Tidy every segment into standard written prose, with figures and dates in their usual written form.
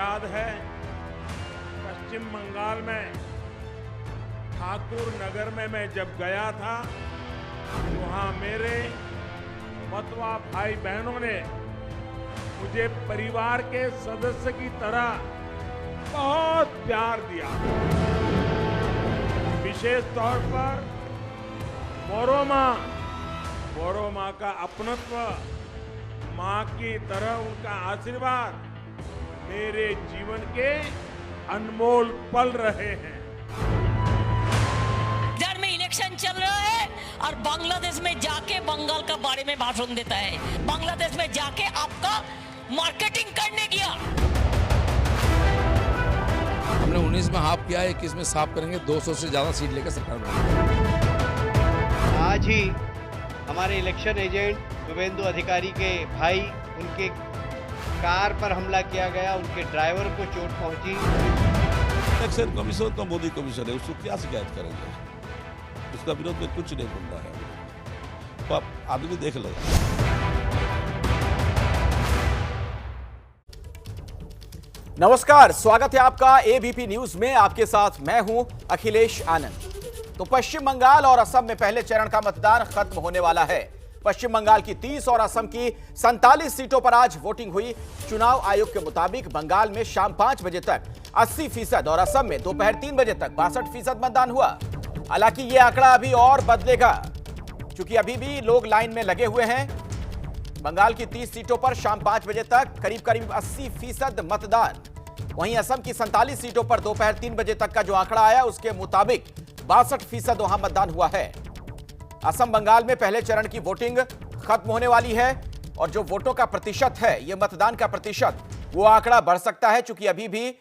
याद है पश्चिम बंगाल में ठाकुर नगर में मैं जब गया था, वहां मेरे मतवा भाई बहनों ने मुझे परिवार के सदस्य की तरह बहुत प्यार दिया। विशेष तौर पर बोरो माँ का अपनत्व, माँ की तरह उनका आशीर्वाद मेरे जीवन के अनमोल पल रहे हैं। इधर में इलेक्शन चल रहा है और बांग्लादेश में जाके बंगाल का बारे में भाषण देता है। बांग्लादेश में जाके आपका मार्केटिंग करने गया। हमने 19 में हाफ किया, 21 में साफ करेंगे, 200 से ज्यादा सीट लेकर सरकार बनाएंगे। आज ही हमारे इलेक्शन एजेंट शुभेंदु अधिकारी के भाई, उनके कार पर हमला किया गया, उनके ड्राइवर को चोट पहुंची। इलेक्शन कमीशन तो मोदी कमीशन है, उसको क्या शिकायत करेंगे? उसका विरोध में कुछ नहीं बन रहा है, तो आप आदमी देख लेगा। नमस्कार, स्वागत है आपका एबीपी न्यूज में। आपके साथ मैं हूं अखिलेश आनंद। तो पश्चिम बंगाल और असम में पहले चरण का मतदान खत्म होने वाला है। पश्चिम बंगाल की 30 और असम की 47 सीटों पर आज वोटिंग हुई। चुनाव आयोग के मुताबिक बंगाल में शाम 5 बजे तक 80% और असम में दोपहर 3 बजे तक 62% मतदान हुआ। हालांकि यह आंकड़ा अभी और बदलेगा, क्योंकि अभी भी लोग लाइन में लगे हुए हैं। बंगाल की 30 सीटों पर शाम 5 बजे तक करीब 80% मतदान। वहीं असम की 47 सीटों पर दोपहर 3 बजे तक का जो आंकड़ा आया, उसके मुताबिक 62% वहां मतदान हुआ है। असम बंगाल में पहले चरण की वोटिंग खत्म होने वाली है और जो वोटों का प्रतिशत है, यह मतदान का प्रतिशत, वो आंकड़ा बढ़ सकता है, क्योंकि अभी भी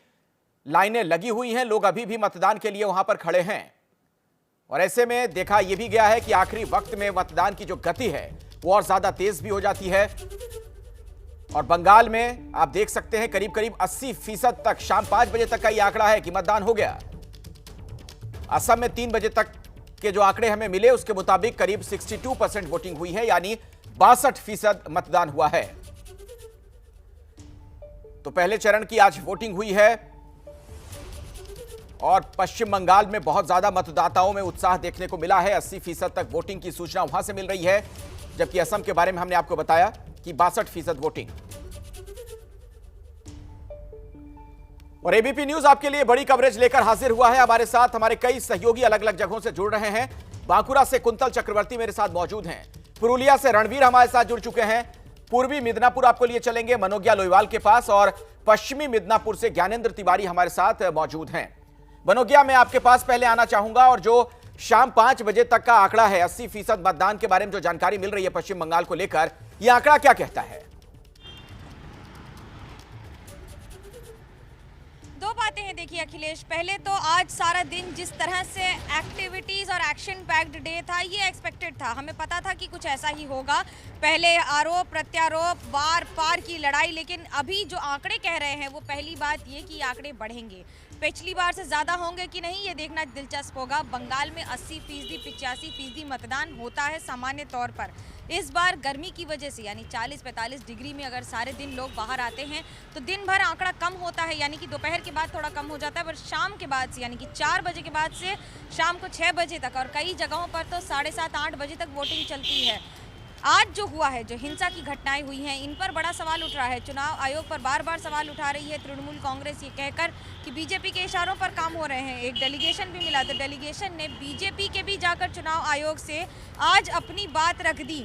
लाइनें लगी हुई हैं, लोग अभी भी मतदान के लिए वहां पर खड़े हैं। और ऐसे में देखा यह भी गया है कि आखिरी वक्त में मतदान की जो गति है वो और ज्यादा तेज भी हो जाती है। और बंगाल में आप देख सकते हैं करीब 80% तक शाम 5 बजे तक का यह आंकड़ा है कि मतदान हो गया। असम में 3 बजे तक के जो आंकड़े हमें मिले, उसके मुताबिक करीब 62% वोटिंग हुई है, यानी 62% मतदान हुआ है। तो पहले चरण की आज वोटिंग हुई है और पश्चिम बंगाल में बहुत ज्यादा मतदाताओं में उत्साह देखने को मिला है। 80% तक वोटिंग की सूचना वहां से मिल रही है, जबकि असम के बारे में हमने आपको बताया कि 62% वोटिंग। और एबीपी न्यूज आपके लिए बड़ी कवरेज लेकर हाजिर हुआ है। हमारे साथ हमारे कई सहयोगी अलग अलग जगहों से जुड़ रहे हैं। बांकुरा से कुंतल चक्रवर्ती मेरे साथ मौजूद हैं। पुरुलिया से रणवीर हमारे साथ जुड़ चुके हैं। पूर्वी मिदनापुर आपको लिए चलेंगे मनोज्ञा लोईवाल के पास, और पश्चिमी मिदनापुर से ज्ञानेंद्र तिवारी हमारे साथ मौजूद हैं। मनोज्ञा, मैं आपके पास पहले आना चाहूंगा, और जो शाम 5 बजे तक का आंकड़ा है 80% मतदान के बारे में जो जानकारी मिल रही है पश्चिम बंगाल को लेकर, यह आंकड़ा क्या कहता है? दो बातें हैं। देखिए अखिलेश, पहले तो आज सारा दिन जिस तरह से एक्टिविटीज और एक्शन पैक्ड डे था, ये एक्सपेक्टेड था। हमें पता था कि कुछ ऐसा ही होगा। पहले आरोप प्रत्यारोप, बार पार की लड़ाई, लेकिन अभी जो आंकड़े कह रहे हैं वो पहली बात ये कि आंकड़े बढ़ेंगे। पिछली बार से ज़्यादा होंगे कि नहीं, ये देखना दिलचस्प होगा। बंगाल में 80%, 85% मतदान होता है सामान्य तौर पर। इस बार गर्मी की वजह से, यानी 40-45 डिग्री में अगर सारे दिन लोग बाहर आते हैं तो दिन भर आंकड़ा कम होता है, यानी कि दोपहर के बाद थोड़ा कम हो जाता है, पर शाम के बाद से, यानी कि 4 बजे के बाद से शाम को 6 बजे तक, और कई जगहों पर तो 7:30-8 बजे तक वोटिंग चलती है। आज जो हुआ है, जो हिंसा की घटनाएं हुई हैं, इन पर बड़ा सवाल उठ रहा है। चुनाव आयोग पर बार बार सवाल उठा रही है तृणमूल कांग्रेस, ये कहकर कि बीजेपी के इशारों पर काम हो रहे हैं। एक डेलीगेशन भी मिला, तो डेलीगेशन ने बीजेपी के भी जाकर चुनाव आयोग से आज अपनी बात रख दी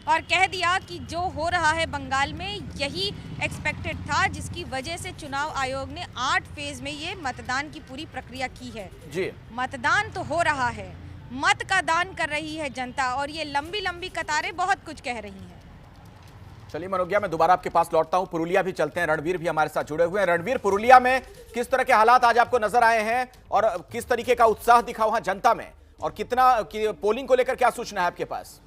और कह दिया कि जो हो रहा है बंगाल में यही एक्सपेक्टेड था, जिसकी वजह से चुनाव आयोग ने 8 फेज में ये मतदान की पूरी प्रक्रिया की है। जी, मतदान तो हो रहा है, मत का दान कर रही है जनता, और ये लंबी लंबी कतारें बहुत कुछ कह रही हैं। चलिए मनोज्ञा, मैं दोबारा आपके पास लौटता हूं। पुरुलिया भी चलते हैं, रणवीर भी हमारे साथ जुड़े हुए हैं। रणवीर, पुरुलिया में किस तरह के हालात आज आपको नजर आए हैं और किस तरीके का उत्साह दिखा वहां जनता में, और कितना पोलिंग को लेकर क्या सूचना है आपके पास?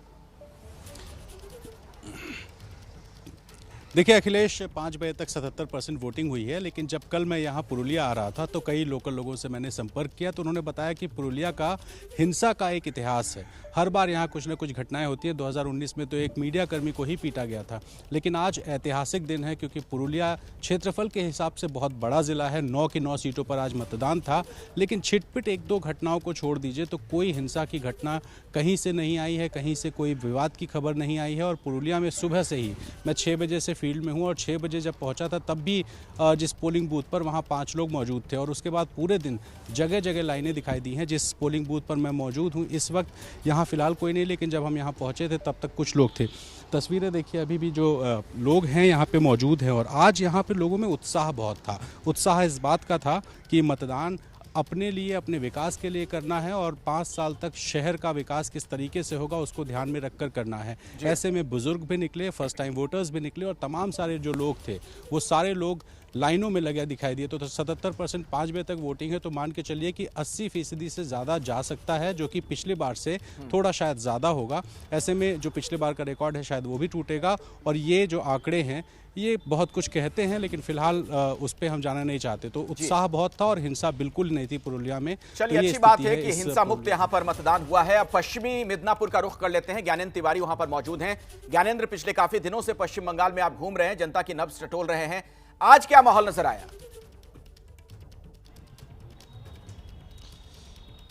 देखिए अखिलेश, 5 बजे तक 77% वोटिंग हुई है, लेकिन जब कल मैं यहाँ पुरुलिया आ रहा था तो कई लोकल लोगों से मैंने संपर्क किया तो उन्होंने बताया कि पुरुलिया का हिंसा का एक इतिहास है। हर बार यहाँ कुछ न कुछ घटनाएं होती हैं। 2019 में तो एक मीडिया कर्मी को ही पीटा गया था, लेकिन आज ऐतिहासिक दिन है क्योंकि पुरुलिया क्षेत्रफल के हिसाब से बहुत बड़ा ज़िला है। 9 की 9 सीटों पर आज मतदान था, लेकिन छिटपिट 1-2 घटनाओं को छोड़ दीजिए तो कोई हिंसा की घटना कहीं से नहीं आई है, कहीं से कोई विवाद की खबर नहीं आई है। और पुरुलिया में सुबह से ही मैं 6 बजे से फील्ड में हूँ और 6 बजे जब पहुँचा था तब भी जिस पोलिंग बूथ पर वहाँ 5 लोग मौजूद थे और उसके बाद पूरे दिन जगह जगह लाइनें दिखाई दी हैं। जिस पोलिंग बूथ पर मैं मौजूद हूँ इस वक्त यहाँ फ़िलहाल कोई नहीं, लेकिन जब हम यहाँ पहुँचे थे तब तक कुछ लोग थे। तस्वीरें देखिए, अभी भी जो लोग हैं यहाँ पे मौजूद हैं और आज यहाँ पे लोगों में उत्साह बहुत था। उत्साह इस बात का था कि मतदान अपने लिए, अपने विकास के लिए करना है और 5 साल तक शहर का विकास किस तरीके से होगा उसको ध्यान में रखकर करना है। ऐसे में बुजुर्ग भी निकले, फर्स्ट टाइम वोटर्स भी निकले और तमाम सारे जो लोग थे वो सारे लोग लाइनों में लगे दिखाई दिए। तो 77% 5 बजे तक वोटिंग है, तो मान के चलिए कि 80% से ज़्यादा जा सकता है, जो कि पिछली बार से थोड़ा शायद ज़्यादा होगा। ऐसे में जो पिछले बार का रिकॉर्ड है शायद वो भी टूटेगा और ये जो आंकड़े हैं ये बहुत कुछ कहते हैं, लेकिन फिलहाल उस पर हम जाना नहीं चाहते। तो उत्साह बहुत था और हिंसा बिल्कुल नहीं थी पुरुलिया में। चलिए, अच्छी बात है कि हिंसा मुक्त यहाँ पर मतदान हुआ है। अब पश्चिमी मिदनापुर का रुख कर लेते हैं। ज्ञानेंद्र तिवारी वहां पर मौजूद हैं। ज्ञानेंद्र, पिछले काफी दिनों से पश्चिम बंगाल में आप घूम रहे हैं, जनता की नब्ज टटोल रहे हैं, आज क्या माहौल नजर आया?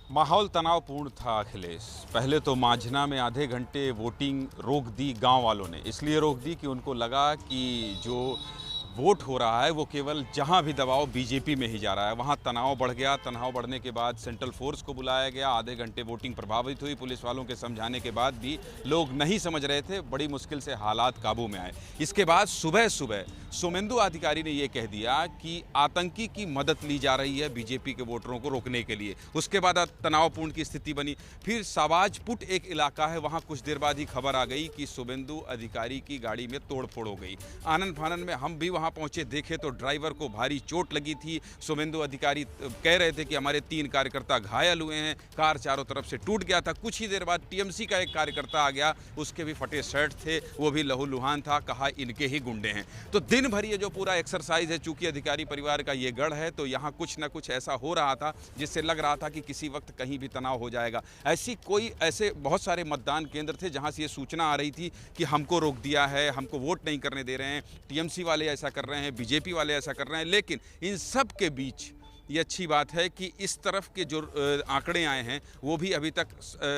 माहौल तनावपूर्ण था अखिलेश। पहले तो मांझना में आधे घंटे वोटिंग रोक दी गांव वालों ने। इसलिए रोक दी कि उनको लगा कि जो वोट हो रहा है वो केवल जहां भी दबाव बीजेपी में ही जा रहा है। वहां तनाव बढ़ गया। तनाव बढ़ने के बाद सेंट्रल फोर्स को बुलाया गया। आधे घंटे वोटिंग प्रभावित हुई। पुलिस वालों के समझाने के बाद भी लोग नहीं समझ रहे थे। बड़ी मुश्किल से हालात काबू में आए। इसके बाद सुबह सुबह सोमेंदु अधिकारी ने यह कह दिया कि आतंकी की मदद ली जा रही है बीजेपी के वोटरों को रोकने के लिए। उसके बाद तनावपूर्ण की स्थिति बनी। फिर सावाजपुट एक इलाका है, वहाँ कुछ देर बाद ही खबर आ गई कि सोमेंदु अधिकारी की गाड़ी में तोड़फोड़ हो गई। आनन फानन में हम भी वहाँ पहुंचे, देखे तो ड्राइवर को भारी चोट लगी थी। सोमेंदु अधिकारी कह रहे थे कि हमारे 3 कार्यकर्ता घायल हुए हैं। कार चारों तरफ से टूट गया था। कुछ ही देर बाद टीएमसी का एक कार्यकर्ता आ गया, उसके भी फटे शर्ट थे, वो भी लहूलुहान था। कहा इनके ही गुंडे हैं। तो दिन भर ये जो पूरा एक्सरसाइज है, चूंकि अधिकारी परिवार का ये गढ़ है, तो यहाँ कुछ ना कुछ ऐसा हो रहा था जिससे लग रहा था कि किसी वक्त कहीं भी तनाव हो जाएगा। ऐसे बहुत सारे मतदान केंद्र थे जहाँ से ये सूचना आ रही थी कि हमको रोक दिया है, हमको वोट नहीं करने दे रहे हैं, टीएमसी वाले ऐसा कर रहे हैं, बीजेपी वाले ऐसा कर रहे हैं। लेकिन इन सब के बीच ये अच्छी बात है कि इस तरफ के जो आंकड़े आए हैं वो भी अभी तक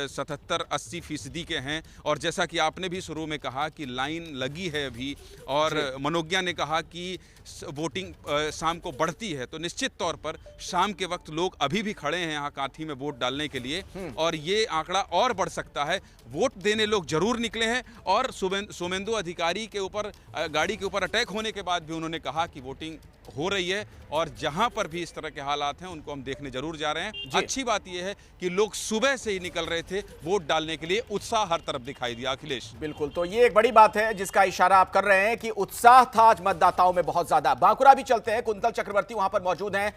77-80% के हैं। और जैसा कि आपने भी शुरू में कहा कि लाइन लगी है अभी, और मनोज्ञा ने कहा कि वोटिंग शाम को बढ़ती है, तो निश्चित तौर पर शाम के वक्त लोग अभी भी खड़े हैं यहाँ काठी में वोट डालने के लिए और ये आंकड़ा और बढ़ सकता है। वोट देने लोग जरूर निकले हैं और सोमेंदु अधिकारी के ऊपर, गाड़ी के ऊपर अटैक होने के बाद भी उन्होंने कहा कि वोटिंग हो रही है और जहां पर भी इस तरह के हालात हैं उनको हम देखने जरूर जा रहे हैं। अच्छी बात यह है कि लोग सुबह से ही निकल रहे थे वोट डालने के लिए। उत्साह हर तरफ दिखाई दिया अखिलेश। बिल्कुल, तो ये एक बड़ी बात है जिसका इशारा आप कर रहे हैं कि उत्साह था आज मतदाताओं में बहुत ज्यादा। बांकुरा भी चलते हैं, कुंतल चक्रवर्ती वहां पर मौजूद हैं।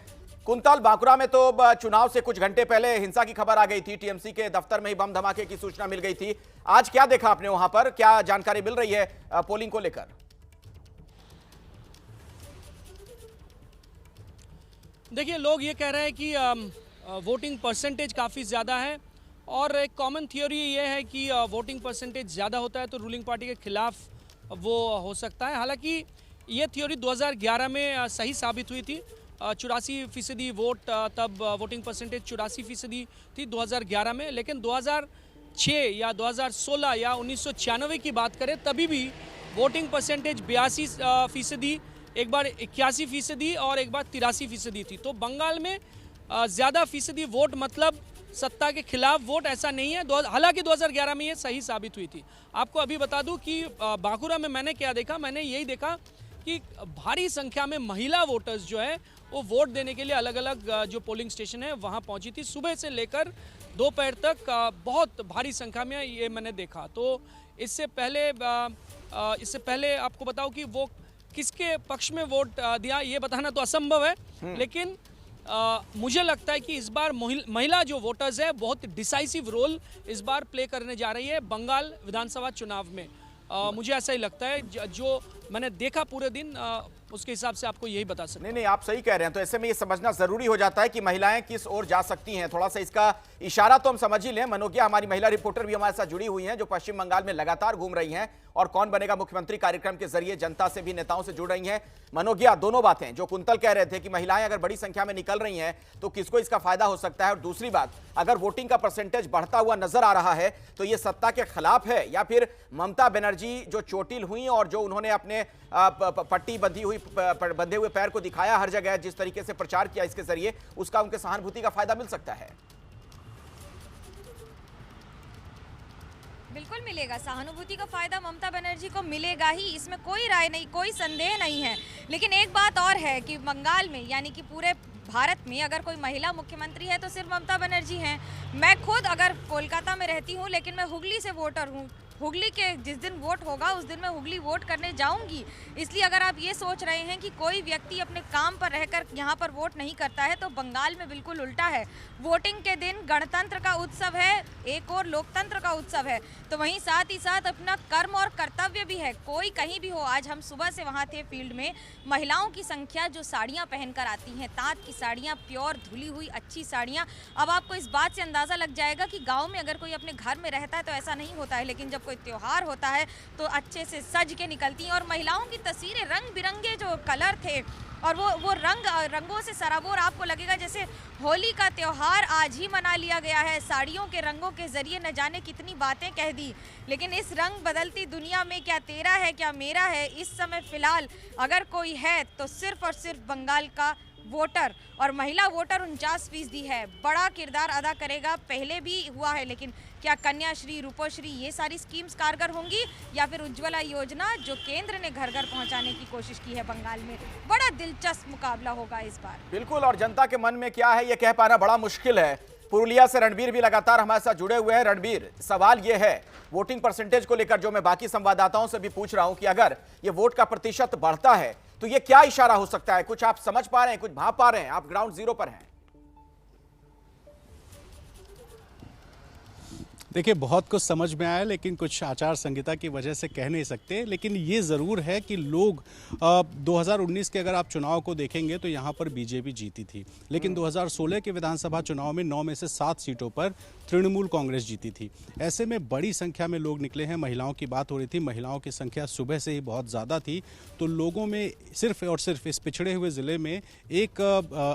कुंतल, बांकुरा में तो चुनाव से कुछ घंटे पहले हिंसा की खबर आ गई थी, टीएमसी के दफ्तर में ही बम धमाके की सूचना मिल गई थी। आज क्या देखा आपने वहां पर, क्या जानकारी मिल रही है पोलिंग को लेकर? देखिए, लोग ये कह रहे हैं कि वोटिंग परसेंटेज काफ़ी ज़्यादा है और एक कॉमन थियोरी ये है कि वोटिंग परसेंटेज ज़्यादा होता है तो रूलिंग पार्टी के खिलाफ वो हो सकता है। हालांकि ये थ्योरी 2011 में सही साबित हुई थी। 84% वोट, तब वोटिंग परसेंटेज 84% थी 2011 में। लेकिन 2006 या 2016 या 1996 की बात करें तभी भी वोटिंग परसेंटेज 82%, एक बार 81% और एक बार 83% थी। तो बंगाल में ज़्यादा फीसदी वोट मतलब सत्ता के खिलाफ वोट ऐसा नहीं है। हालांकि 2011 में ये सही साबित हुई थी। आपको अभी बता दूं कि बांकुरा में मैंने क्या देखा, मैंने यही देखा कि भारी संख्या में महिला वोटर्स जो है वो वोट देने के लिए अलग अलग जो पोलिंग स्टेशन है वहाँ पहुँची थी। सुबह से लेकर दोपहर तक बहुत भारी संख्या में ये मैंने देखा। तो इससे पहले आपको बताऊं कि वो किसके पक्ष में वोट दिया ये बताना तो असंभव है, लेकिन मुझे लगता है कि इस बार महिला जो वोटर्स है बहुत डिसाइसिव रोल इस बार प्ले करने जा रही है बंगाल विधानसभा चुनाव में। मुझे ऐसा ही लगता है, जो मैंने देखा पूरे दिन उसके हिसाब से आपको यही बता सकता हूं। नहीं, आप सही कह रहे हैं। तो ऐसे में ये समझना जरूरी हो जाता है कि महिलाएं किस ओर जा सकती हैं। थोड़ा सा इसका इशारा तो हम समझ ही लें। मनोज्ञा हमारी महिला रिपोर्टर भी हमारे साथ जुड़ी हुई हैं, जो पश्चिम बंगाल में लगातार घूम रही हैं और कौन बनेगा मुख्यमंत्री कार्यक्रम के जरिए जनता से भी, नेताओं से जुड़ रही हैं। मनोज्ञा, दोनों बातें जो कुंतल कह रहे थे कि महिलाएं अगर बड़ी संख्या में निकल रही हैं तो किसको इसका फायदा हो सकता है, और दूसरी बात, अगर वोटिंग का परसेंटेज बढ़ता हुआ नजर आ रहा है तो ये सत्ता के खिलाफ है या फिर ममता बनर्जी जो चोटिल हुई और जो उन्होंने अपने पट्टी बंधे हुए पैर को दिखाया हर जगह, जिस तरीके से प्रचार किया इसके जरिए, उसका उनके सहानुभूति का फायदा मिल सकता है। बिल्कुल मिलेगा, सहानुभूति का फायदा ममता बनर्जी को मिलेगा ही, इसमें कोई राय नहीं, कोई संदेह नहीं है। लेकिन एक बात और है कि बंगाल में, यानी कि पूरे भारत में अगर कोई महिला मुख्यमंत्री है तो सिर्फ ममता बनर्जी हैं। मैं खुद अगर कोलकाता में रहती हूं, लेकिन मैं हुगली से वोटर हूं। हुगली के जिस दिन वोट होगा उस दिन मैं हुगली वोट करने जाऊंगी। इसलिए अगर आप ये सोच रहे हैं कि कोई व्यक्ति अपने काम पर रहकर यहाँ पर वोट नहीं करता है, तो बंगाल में बिल्कुल उल्टा है। वोटिंग के दिन गणतंत्र का उत्सव है, एक और लोकतंत्र का उत्सव है, तो वहीं साथ ही साथ अपना कर्म और कर्तव्य भी है। कोई कहीं भी हो, आज हम सुबह से वहाँ थे फील्ड में, महिलाओं की संख्या जो साड़ियाँ पहनकर आती हैं, ताँत की साड़ियाँ, प्योर धुली हुई अच्छी साड़ियाँ। अब आपको इस बात से अंदाज़ा लग जाएगा कि गाँव में अगर कोई अपने घर में रहता है तो ऐसा नहीं होता है, लेकिन जब कोई त्योहार होता है तो अच्छे से सज के निकलती हैं। और महिलाओं की तस्वीरें, रंग बिरंगे जो कलर थे और वो रंगों से सराबोर, आपको लगेगा जैसे होली का त्योहार आज ही मना लिया गया है। साड़ियों के रंगों के जरिए न जाने कितनी बातें कह दी, लेकिन इस रंग बदलती दुनिया में क्या तेरा है क्या मेरा है, इस समय फिलहाल अगर कोई है तो सिर्फ और सिर्फ बंगाल का वोटर, और महिला वोटर 49% है। बड़ा किरदार अदा करेगा, पहले भी हुआ है, लेकिन क्या कन्याश्री, रूपश्री, ये सारी स्कीम्स कारगर होंगी, या फिर उज्ज्वला योजना जो केंद्र ने घर घर पहुंचाने की कोशिश की है बंगाल में? बड़ा दिलचस्प मुकाबला होगा इस बार। बिल्कुल, और जनता के मन में क्या है ये कह पाना बड़ा मुश्किल है। पुरुलिया से रणबीर भी लगातार हमारे साथ जुड़े हुए हैं। रणबीर, सवाल ये है वोटिंग परसेंटेज को लेकर, जो मैं बाकी संवाददाताओं से भी पूछ रहा हूं कि अगर ये वोट का प्रतिशत बढ़ता है तो ये क्या इशारा हो सकता है? कुछ आप समझ पा रहे हैं, कुछ भाप पा रहे हैं? आप ग्राउंड जीरो पर हैं। देखिए, बहुत कुछ समझ में आया, लेकिन कुछ आचार संहिता की वजह से कह नहीं सकते। लेकिन ये ज़रूर है कि लोग 2019 के अगर आप चुनाव को देखेंगे तो यहाँ पर बीजेपी जीती थी, लेकिन 2016 के विधानसभा चुनाव में 9 में से 7 सीटों पर तृणमूल कांग्रेस जीती थी। ऐसे में बड़ी संख्या में लोग निकले हैं। महिलाओं की बात हो रही थी, महिलाओं की संख्या सुबह से ही बहुत ज़्यादा थी, तो लोगों में सिर्फ और सिर्फ इस पिछड़े हुए ज़िले में एक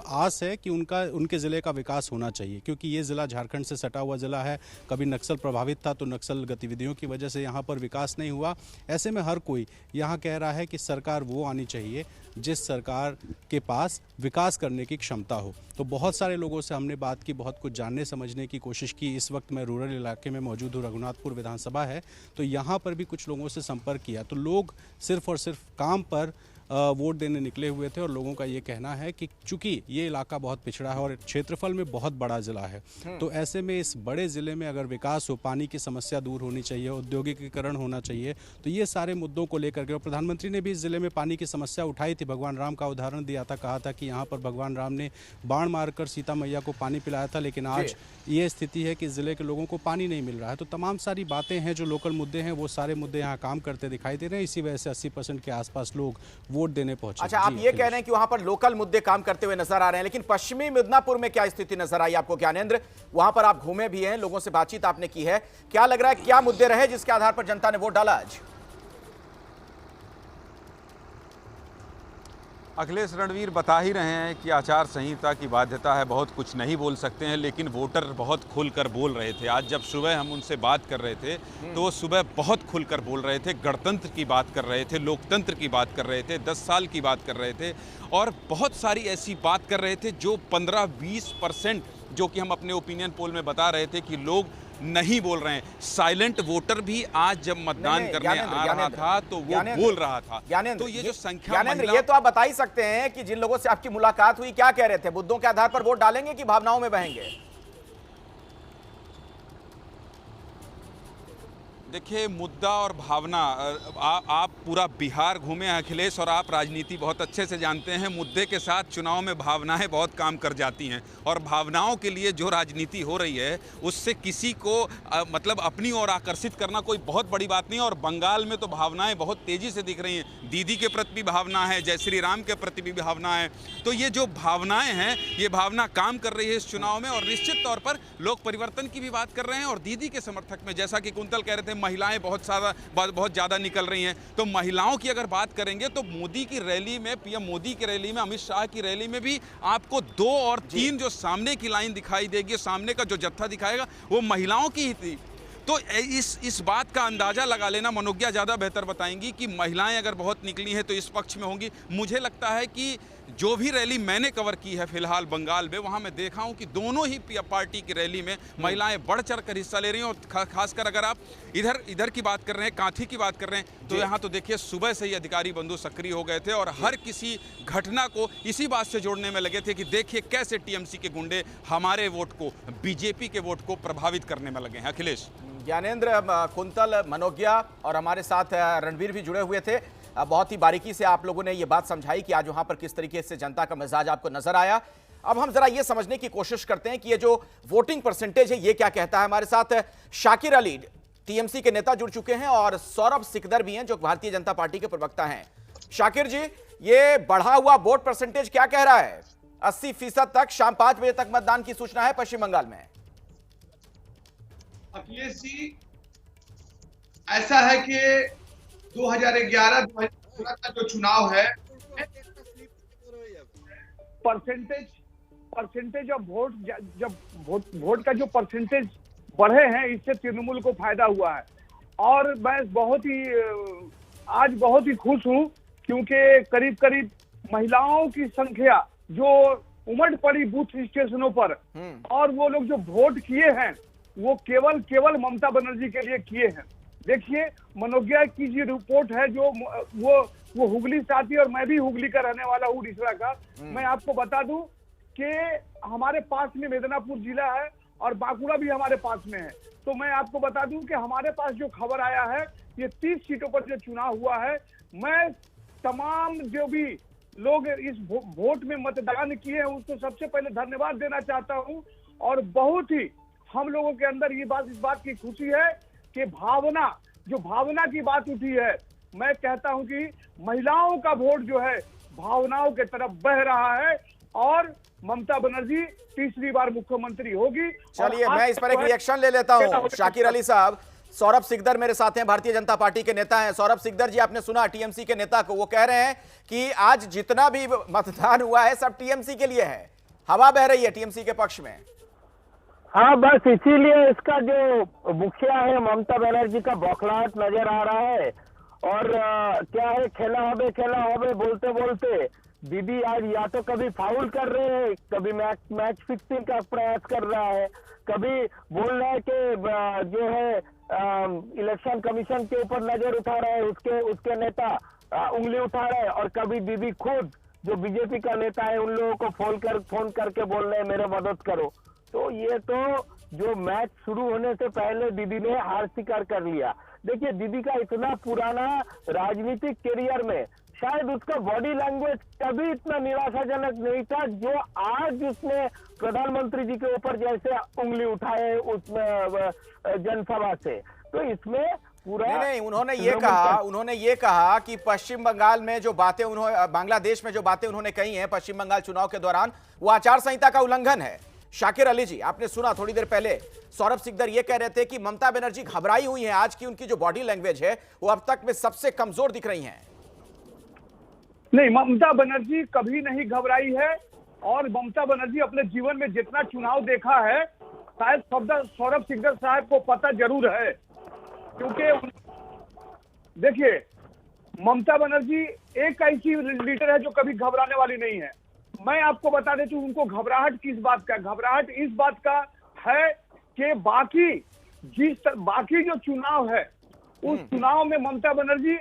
आस है कि उनके ज़िले का विकास होना चाहिए, क्योंकि ये ज़िला झारखंड से सटा हुआ ज़िला है। कभी नक्सल प्रभावित था, तो नक्सल गतिविधियों की वजह से यहाँ पर विकास नहीं हुआ। ऐसे में हर कोई यहाँ कह रहा है कि सरकार वो आनी चाहिए जिस सरकार के पास विकास करने की क्षमता हो। तो बहुत सारे लोगों से हमने बात की, बहुत कुछ जानने समझने की कोशिश की। इस वक्त मैं रूरल इलाके में मौजूद हूँ, रघुनाथपुर विधानसभा है, तो यहाँ पर भी कुछ लोगों से संपर्क किया, तो लोग सिर्फ और सिर्फ काम पर वोट देने निकले हुए थे। और लोगों का ये कहना है कि चूंकि ये इलाका बहुत पिछड़ा है और क्षेत्रफल में बहुत बड़ा ज़िला है, तो ऐसे में इस बड़े ज़िले में अगर विकास हो, पानी की समस्या दूर होनी चाहिए, औद्योगिकीकरण होना चाहिए, तो ये सारे मुद्दों को लेकर के, और प्रधानमंत्री ने भी इस ज़िले में पानी की समस्या उठाई थी, भगवान राम का उदाहरण दिया था, कहा था कि यहाँ पर भगवान राम ने बाण मारकर सीता मैया को पानी पिलाया था, लेकिन आज ये स्थिति है कि ज़िले के लोगों को पानी नहीं मिल रहा है। तो तमाम सारी बातें हैं, जो लोकल मुद्दे हैं, वो सारे मुद्दे यहाँ काम करते दिखाई दे रहे हैं। इसी वजह से 80% के आसपास लोग वोट देने पहुंचे। अच्छा, आप ये कह रहे हैं कि वहां पर लोकल मुद्दे काम करते हुए नजर आ रहे हैं, लेकिन पश्चिमी मिदनापुर में क्या स्थिति नजर आई आपको? ज्ञानेंद्र, वहां पर आप घूमे भी हैं, लोगों से बातचीत आपने की है, क्या लग रहा है क्या मुद्दे रहे जिसके आधार पर जनता ने वोट डाला आज? अखिलेश, रणवीर बता ही रहे हैं कि आचार संहिता की बाध्यता है, बहुत कुछ नहीं बोल सकते हैं, लेकिन वोटर बहुत खुलकर बोल रहे थे। आज जब सुबह हम उनसे बात कर रहे थे तो वो सुबह बहुत खुलकर बोल रहे थे, गणतंत्र की बात कर रहे थे, लोकतंत्र की बात कर रहे थे, 10 साल की बात कर रहे थे, और बहुत सारी ऐसी बात कर रहे थे जो 15-20%, जो कि हम अपने ओपिनियन पोल में बता रहे थे कि लोग नहीं बोल रहे हैं। साइलेंट वोटर भी आज जब मतदान करने आ रहा था तो वो बोल रहा था। तो ये जो संख्या, ये तो आप बता ही सकते हैं कि जिन लोगों से आपकी मुलाकात हुई क्या कह रहे थे? मुद्दों के आधार पर वोट डालेंगे कि भावनाओं में बहेंगे? देखिए, मुद्दा और भावना, आप पूरा बिहार घूमे हैं अखिलेश, और आप राजनीति बहुत अच्छे से जानते हैं, मुद्दे के साथ चुनाव में भावनाएं बहुत काम कर जाती हैं, और भावनाओं के लिए जो राजनीति हो रही है उससे किसी को मतलब अपनी ओर आकर्षित करना कोई बहुत बड़ी बात नहीं है। और बंगाल में तो भावनाएं बहुत तेजी से दिख रही हैं, दीदी के प्रति भी भावना है, जय श्री राम के प्रति भी भावना है। तो ये जो भावनाएं हैं, ये भावना काम कर रही है इस चुनाव में, और निश्चित तौर पर लोग परिवर्तन की भी बात कर रहे हैं। और दीदी के समर्थक में, जैसा कि कुंतल कह रहे थे, महिलाएं बहुत ज़्यादा निकल रही हैं। तो महिलाओं की अगर बात करेंगे तो मोदी की रैली में, पीएम मोदी की रैली में, अमित शाह की रैली में भी आपको 2 और 3 जो सामने की लाइन दिखाई देगी, सामने का जो जत्था दिखाएगा, वो महिलाओं की ही थी। तो इस बात का अंदाज़ा लगा लेना मनोज्ञा ज़्यादा बेहतर बताएंगी कि महिलाएं अगर बहुत निकली हैं तो इस पक्ष में होंगी। मुझे लगता है कि जो भी रैली मैंने कवर की है फिलहाल बंगाल में, वहाँ मैं देखा हूँ कि दोनों ही पार्टी की रैली में महिलाएं बढ़ चढ़ कर हिस्सा ले रही हैं। और खासकर अगर आप इधर की बात कर रहे हैं, कांथी की बात कर रहे हैं, तो यहाँ तो देखिए सुबह से ही अधिकारी बंधु सक्रिय हो गए थे और हर किसी घटना को इसी बात से जोड़ने में लगे थे कि देखिए कैसे टीएमसी के गुंडे हमारे वोट को, बीजेपी के वोट को प्रभावित करने में लगे हैं। अखिलेश, ज्ञानेंद्र, कुंतल, मनोज्ञा और हमारे साथ रणवीर भी जुड़े हुए थे। बहुत ही बारीकी से आप लोगों ने ये बात समझाई कि आज वहां पर किस तरीके से जनता का मिजाज आपको नजर आया। अब हम जरा ये समझने की कोशिश करते हैं कि ये जो वोटिंग परसेंटेज है ये क्या कहता है। हमारे साथ शाकिर अली, टीएमसी के नेता, जुड़ चुके हैं, और सौरभ सिकदर भी हैं जो भारतीय जनता पार्टी के प्रवक्ता हैं। शाकिर जी, ये बढ़ा हुआ वोट परसेंटेज क्या कह रहा है? 80% तक, शाम 5 बजे तक मतदान की सूचना है पश्चिम बंगाल में। अखिलेश जी, ऐसा है कि 2011-2016 का जो चुनाव है, परसेंटेज ऑफ वोट, जब वोट का जो परसेंटेज बढ़े हैं, इससे तृणमूल को फायदा हुआ है। और मैं आज बहुत ही खुश हूं, क्योंकि करीब करीब महिलाओं की संख्या जो उमड़ पड़ी बूथ स्टेशनों पर, और वो लोग जो वोट किए हैं वो केवल ममता बनर्जी के लिए किए हैं। देखिए, मनोज्ञा की जो रिपोर्ट है, जो वो हुगली से आती है, और मैं भी हुगली का रहने वाला हूँ, रिसड़ा का। मैं आपको बता दूं कि हमारे पास में मिदनापुर जिला है और बांकुड़ा भी हमारे पास में है। तो मैं आपको बता दूं कि हमारे पास जो खबर आया है, ये 30 सीटों पर जो चुनाव हुआ है, मैं तमाम जो भी लोग इस वोट में मतदान किए हैं उसको सबसे पहले धन्यवाद देना चाहता हूँ। और बहुत ही हम लोगों के अंदर इस बात की खुशी है कि भावना की बात उठी है। मैं कहता हूं कि महिलाओं का वोट जो है भावनाओं के तरफ बह रहा है, और ममता बनर्जी तीसरी बार मुख्यमंत्री होगी। चलिए, मैं इस पर एक रिएक्शन ले लेता हूं। शाकिर अली साहब, सौरभ सिकदर मेरे साथ हैं, भारतीय जनता पार्टी के नेता हैं। सौरभ सिकदर जी, आपने सुना टीएमसी के नेता को, वो कह रहे हैं कि आज जितना भी मतदान हुआ है सब टीएमसी के लिए है, हवा बह रही है टीएमसी के पक्ष में। हाँ, बस इसीलिए इसका जो मुखिया है ममता बनर्जी का बौखलाहट नजर आ रहा है। और क्या है, खेला होबे बोलते बोलते दीदी आज या तो कभी फाउल कर रहे हैं, कभी मैच फिक्सिंग का प्रयास कर रहा है, कभी बोल रहा है कि जो है इलेक्शन कमीशन के ऊपर नजर उठा रहा है, उसके नेता उंगली उठा रहे हैं, और कभी दीदी खुद जो बीजेपी का नेता है उन लोगों को फोन करके बोल रहे हैं मेरे मदद करो। तो ये तो जो मैच शुरू होने से पहले दीदी ने हार स्वीकार कर लिया। देखिए, दीदी का इतना पुराना राजनीतिक करियर में शायद उसका बॉडी लैंग्वेज कभी इतना निराशाजनक नहीं था जो आज उसने प्रधानमंत्री जी के ऊपर जैसे उंगली उठाए उसमें जनसभा से। तो इसमें पूरा नहीं, उन्होंने ये कहा कि पश्चिम बंगाल में जो बातें बांग्लादेश में जो बातें उन्होंने कही हैं पश्चिम बंगाल चुनाव के दौरान, वो आचार संहिता का उल्लंघन है। शाकिर अली जी, आपने सुना थोड़ी देर पहले सौरभ सिकदर ये कह रहे थे कि ममता बनर्जी घबराई हुई हैं, आज की उनकी जो बॉडी लैंग्वेज है वो अब तक में सबसे कमजोर दिख रही हैं। नहीं, ममता बनर्जी कभी नहीं घबराई है, और ममता बनर्जी अपने जीवन में जितना चुनाव देखा है शायद सौरभ सिकदर साहब को पता जरूर है। क्योंकि देखिए, ममता बनर्जी एक ऐसी लीडर है जो कभी घबराने वाली नहीं है। मैं आपको बता देता हूं, उनको घबराहट किस बात का, घबराहट इस बात का है कि बाकी जो चुनाव है उस चुनाव में ममता बनर्जी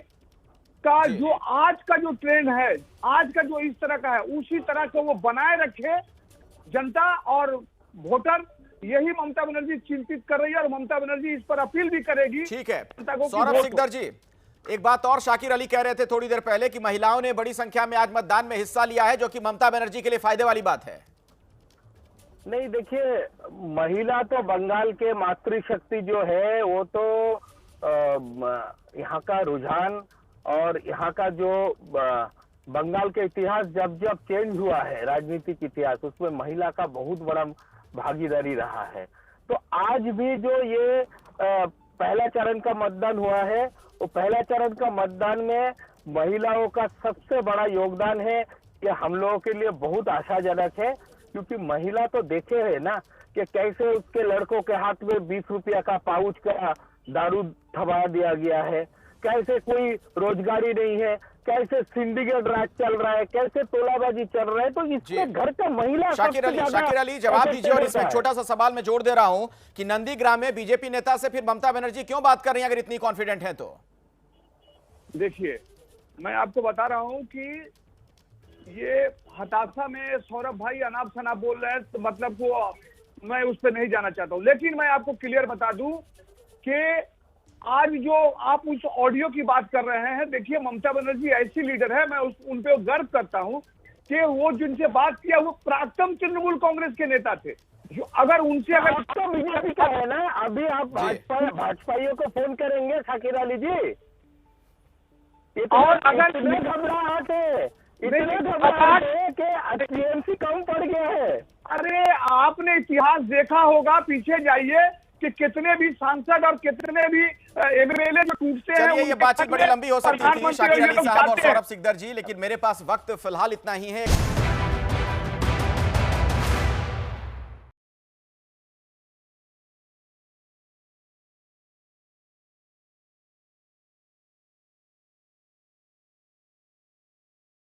का जो आज का जो ट्रेंड है, आज का जो इस तरह का है, उसी तरह को वो बनाए रखे जनता और वोटर। यही ममता बनर्जी चिंतित कर रही है, और ममता बनर्जी इस पर अपील भी करेगी। ठीक है सौरभ सिकदर जी, एक बात और शाकिर अली कह रहे थे थोड़ी देर पहले कि महिलाओं ने बड़ी संख्या में आज मतदान में हिस्सा लिया है, जो कि ममता बनर्जी के लिए फायदे वाली बात है। नहीं, देखिए, महिला तो बंगाल के मातृशक्ति जो है वो तो यहाँ का रुझान और यहाँ का जो बंगाल का इतिहास जब जब चेंज हुआ है, राजनीतिक इतिहास, उसमें महिला का बहुत बड़ा भागीदारी रहा है। तो आज भी जो ये पहला चरण का मतदान हुआ है, वो पहला चरण का मतदान में महिलाओं का सबसे बड़ा योगदान है। ये हम लोगों के लिए बहुत आशाजनक है, क्योंकि महिला तो देखे है ना कि कैसे उसके लड़कों के हाथ में 20 रुपया का पाउच का दारू थमा दिया गया है, कैसे कोई रोजगारी नहीं है, कैसे सिंडिकेट राज चल रहा है, कैसे तोलाबाजी चल रहा है। तो इसमें घर का महिला शाकिर अली जवाब दीजिए। और इसमें छोटा सा सवाल मैं जोड़ दे रहा हूं कि नंदीग्राम में बीजेपी नेता से फिर ममता बनर्जी क्यों बात कर रही हैं अगर इतनी कॉन्फिडेंट हैं तो? देखिए, मैं आपको बता रहा हूं कि ये हताशा में सौरभ भाई अनाप शनाप बोल रहे हैं, तो मतलब को मैं उस पर नहीं जाना चाहता हूं। लेकिन मैं आपको क्लियर बता दूं कि आज जो आप उस ऑडियो की बात कर रहे हैं, देखिए ममता बनर्जी ऐसी लीडर है, मैं उन पे गर्व करता हूं कि वो जिनसे बात किया वो प्राक्तन तृणमूल कांग्रेस के नेता थे। जो अगर उनसे अगर तो बीजेपी का है ना, अभी आप भाजपाइयों को फोन करेंगे शाकिर अली जी, और अगर इतने घबराहट है कि टीएमसी कम पड़ गया है। अरे आपने इतिहास देखा होगा, पीछे जाइए कि कितने भी सांसद और कितने भी एमएलए जो टूटते हैं। ये बातचीत बड़ी लंबी हो सकती थी शाकिर अली साहब और सौरभ सिकदर जी, लेकिन मेरे पास वक्त फिलहाल इतना ही है।